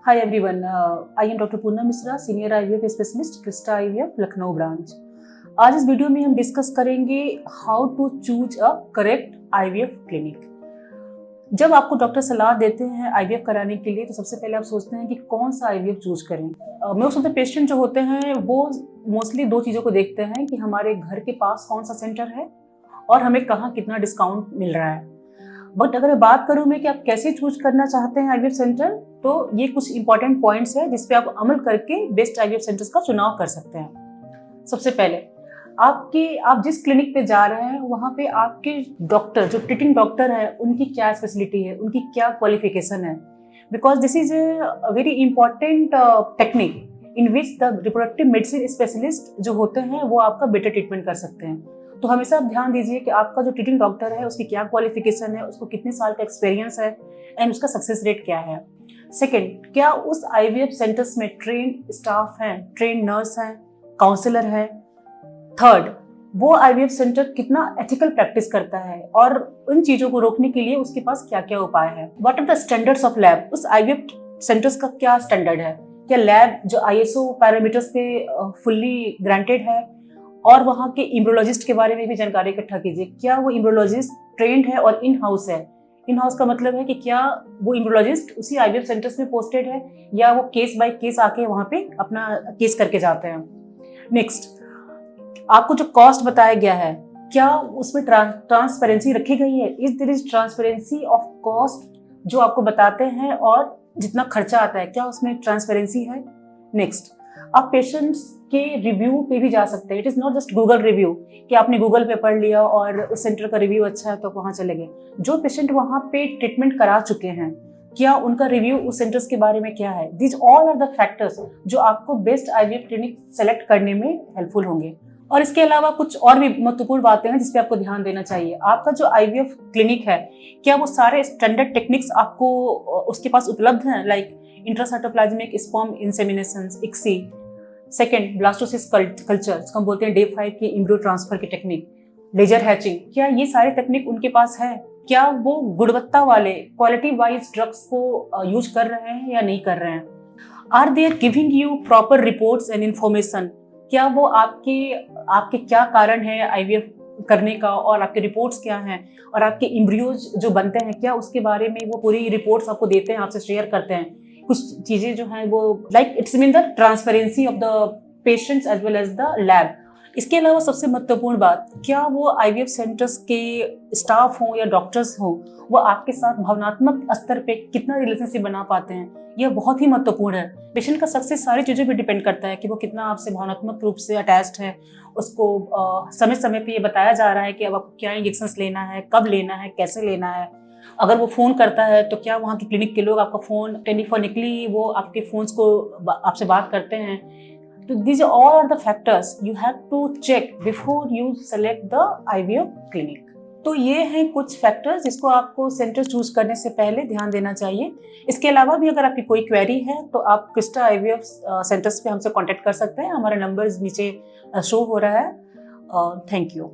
Hi everyone, I am Dr. Poonam Misra, Senior IVF Specialist, Krista IVF, Lucknow branch. आज इस वीडियो में हम डिस्कस करेंगे how to choose a correct IVF clinic. जब आपको डॉक्टर सलाह देते हैं IVF कराने के लिए तो सबसे पहले आप सोचते हैं कि कौन सा IVF चूज करें। मोस्ट ऑफ द पेशेंट जो होते हैं वो मोस्टली दो चीज़ों को देखते हैं कि हमारे घर के पास कौन सा सेंटर है और हमें कहाँ कितना डिस्काउंट मिल रहा है। बट अगर मैं बात करूं मैं कि आप कैसे चूज करना चाहते हैं IVF सेंटर, तो ये कुछ इंपॉर्टेंट पॉइंट्स है जिस पे आप अमल करके बेस्ट IVF सेंटर्स का चुनाव कर सकते हैं। सबसे पहले आप जिस क्लिनिक पे जा रहे हैं वहाँ पे आपके डॉक्टर, जो ट्रीटिंग डॉक्टर है, उनकी क्या स्पेशलिटी है, उनकी क्या क्वालिफिकेशन है। Because this is a very important technique in which the reproductive medicine specialist जो होते हैं वो आपका बेटर ट्रीटमेंट कर सकते हैं। तो हमेशा आप ध्यान दीजिए कि आपका जो ट्रीटिंग डॉक्टर है उसकी क्या क्वालिफिकेशन है, उसको कितने साल का एक्सपीरियंस है एंड उसका सक्सेस रेट क्या है। सेकंड, क्या उस IVF सेंटर्स में ट्रेन स्टाफ हैं, ट्रेन नर्स हैं, काउंसलर है। थर्ड, वो IVF सेंटर कितना एथिकल प्रैक्टिस करता है और उन चीजों को रोकने के लिए उसके पास क्या क्या उपाय है। What are the standards of lab, उस IVF सेंटर्स का क्या स्टैंडर्ड है, क्या लैब जो ISO पैरामीटर्स पे फुल्ली ग्रांटेड है। और वहाँ के इम्ब्रोलॉजिस्ट के बारे में भी जानकारी इकट्ठा कीजिए, क्या वो इम्ब्रोलॉजिस्ट ट्रेंड है और इन हाउस है। इन हाउस का मतलब है कि क्या वो इम्ब्रोलॉजिस्ट उसी IVF सेंटर्स में पोस्टेड है या वो केस बाय केस आके वहाँ पे अपना केस करके जाते हैं। नेक्स्ट, आपको जो कॉस्ट बताया गया है क्या उसमें ट्रांसपेरेंसी रखी गई है। Is there is transparency of cost जो आपको बताते हैं और जितना खर्चा आता है क्या उसमें ट्रांसपेरेंसी है। नेक्स्ट, आप पेशेंट्स के रिव्यू पे भी जा सकते हैं। It is not just Google review कि आपने गूगल पे पढ़ लिया और उस सेंटर का रिव्यू अच्छा है तो वहां चले गए। जो पेशेंट वहां पे ट्रीटमेंट करा चुके हैं क्या उनका रिव्यू उस सेंटर्स के बारे में क्या है। These all are the factors जो आपको बेस्ट IVF क्लिनिक सेलेक्ट करने में हेल्पफुल होंगे। और इसके अलावा कुछ और भी महत्वपूर्ण बातें हैं जिसपे आपको ध्यान देना चाहिए। आपका जो IVF क्लिनिक है क्या वो सारे स्टैंडर्ड टेक्निक्स आपको उसके पास उपलब्ध हैं, like intracytoplasmic sperm insemination, ICSI। Second, blastocyst culture जिसको हम बोलते हैं Day 5 की एम्ब्रियो ट्रांसफर की टेक्निक, लेजर हैचिंग, क्या ये सारे टेक्निक उनके पास है। क्या वो गुणवत्ता वाले क्वालिटी वाइज ड्रग्स को यूज कर रहे हैं या नहीं कर रहे हैं। Are they giving you proper reports and information, क्या वो आपके क्या कारण है IVF करने का और आपके रिपोर्ट्स क्या हैं और आपके एम्ब्रियोज जो बनते हैं क्या उसके बारे में वो पूरी रिपोर्ट्स आपको देते हैं, आपसे शेयर करते हैं। कुछ चीजें जो हैं वो like it's mean the transparency of the patients as well as the lab. इसके अलावा सबसे महत्वपूर्ण बात, क्या वो IVF सेंटर्स के स्टाफ हों या डॉक्टर्स हों वो आपके साथ भावनात्मक स्तर पे कितना रिलेशनशिप बना पाते हैं। यह बहुत ही महत्वपूर्ण है। पेशेंट का सक्सेस सारी चीज़ों पे डिपेंड करता है कि वो कितना आपसे भावनात्मक रूप से अटैच्ड है। उसको समय समय पे ये बताया जा रहा है कि अब आपको क्या इंजेक्शंस लेना है, कब लेना है, कैसे लेना है। अगर वो फ़ोन करता है तो क्या वहाँ की क्लिनिक के लोग आपका फ़ोन टेलीफोनिकली वो आपके फ़ोन्स को आपसे बात करते हैं। तो these all are the factors you have to check before you select the IVF clinic। तो ये हैं कुछ फैक्टर्स जिसको आपको सेंटर चूज करने से पहले ध्यान देना चाहिए। इसके अलावा भी अगर आपकी कोई क्वेरी है तो आप क्रिस्टा IVF सेंटर्स पे हमसे कांटेक्ट कर सकते हैं। हमारा नंबर नीचे शो हो रहा है। Thank you.